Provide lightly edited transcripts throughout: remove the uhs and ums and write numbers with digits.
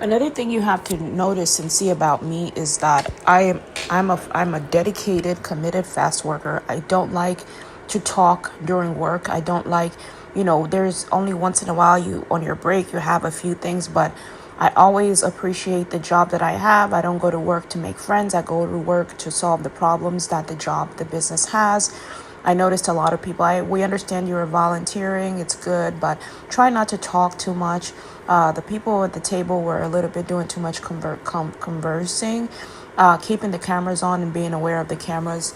Another thing you have to notice and see about me is that I'm a dedicated, committed fast worker. I don't like to talk during work. I don't like, there's only once in a while you on your break you have a few things, but I always appreciate the job that I have. I don't go to work to make friends. I go to work to solve the problems that the business has. I noticed a lot of people. We understand you're volunteering; it's good, but try not to talk too much. The people at the table were a little bit doing too much conversing. Keeping the cameras on and being aware of the cameras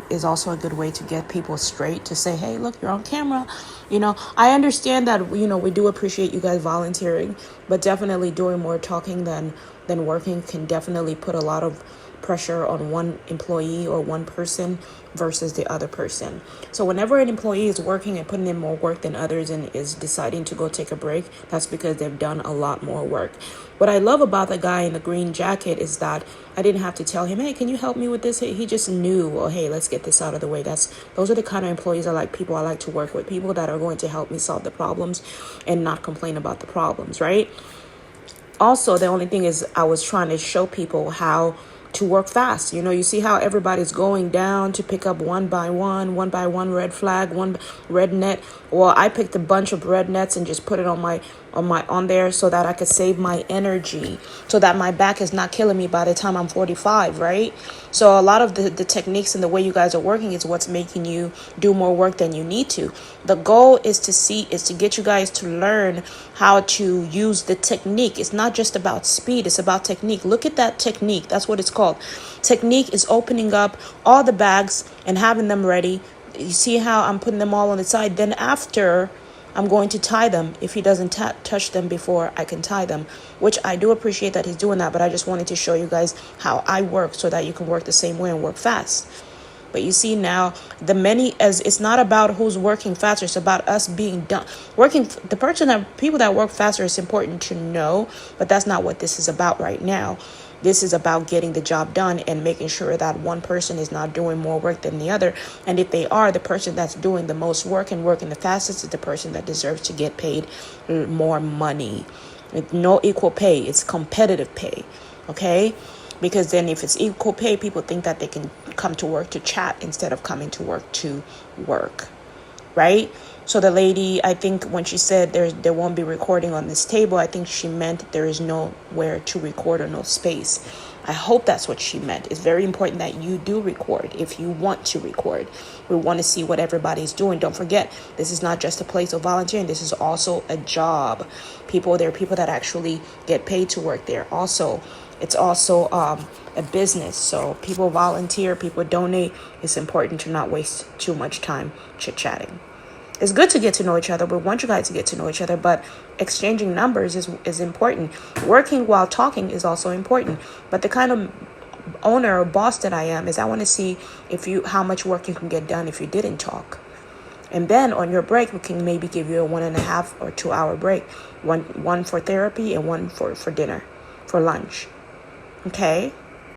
is also a good way to get people straight to say, hey, look, you're on camera. I understand that, we do appreciate you guys volunteering, but definitely doing more talking than working can definitely put a lot of pressure on one employee or one person versus the other person. So whenever an employee is working and putting in more work than others and is deciding to go take a break, that's because they've done a lot more work. What I love about the guy in the green jacket is that I didn't have to tell him, hey, can you help me with this? He just knew, well, hey, let's get this out of the way. Those are the kind of employees people I like to work with, people that are going to help me solve the problems and not complain about the problems, right? Also, the only thing is I was trying to show people how to work fast. You see how everybody's going down to pick up one by one red flag, one red net. Well, I picked a bunch of red nets and just put it on there so that I could save my energy, so that my back is not killing me by the time I'm 45, right? So a lot of the techniques and the way you guys are working is what's making you do more work than you need to. The goal is to get you guys to learn how to use the technique. It's not just about speed, it's about technique. Look at that technique. That's what it's called. Technique is opening up all the bags and having them ready. You see how I'm putting them all on the side? Then after, I'm going to tie them if he doesn't touch them before I can tie them, which I do appreciate that he's doing that, but I just wanted to show you guys how I work so that you can work the same way and work fast. But you see now, as it's not about who's working faster, it's about us being done. People that work faster is important to know, but that's not what this is about right now. This is about getting the job done and making sure that one person is not doing more work than the other. And if they are, the person that's doing the most work and working the fastest is the person that deserves to get paid more money. No equal pay, it's competitive pay. Okay? Because then if it's equal pay, people think that they can come to work to chat instead of coming to work to work. Right? So the lady, I think when she said there won't be recording on this table, I think she meant there is nowhere to record or no space. I hope that's what she meant. It's very important that you do record if you want to record. We want to see what everybody's doing. Don't forget, this is not just a place of volunteering. This is also a job. There are people that actually get paid to work there. It's also a business. So people volunteer, people donate. It's important to not waste too much time chit-chatting. It's good to get to know each other. We want you guys to get to know each other, but exchanging numbers is important. Working while talking is also important. But the kind of owner or boss that I am is I want to see how much work you can get done if you didn't talk. And then on your break, we can maybe give you a 1.5 or 2 hour break. One for therapy and one for dinner, for lunch. Okay?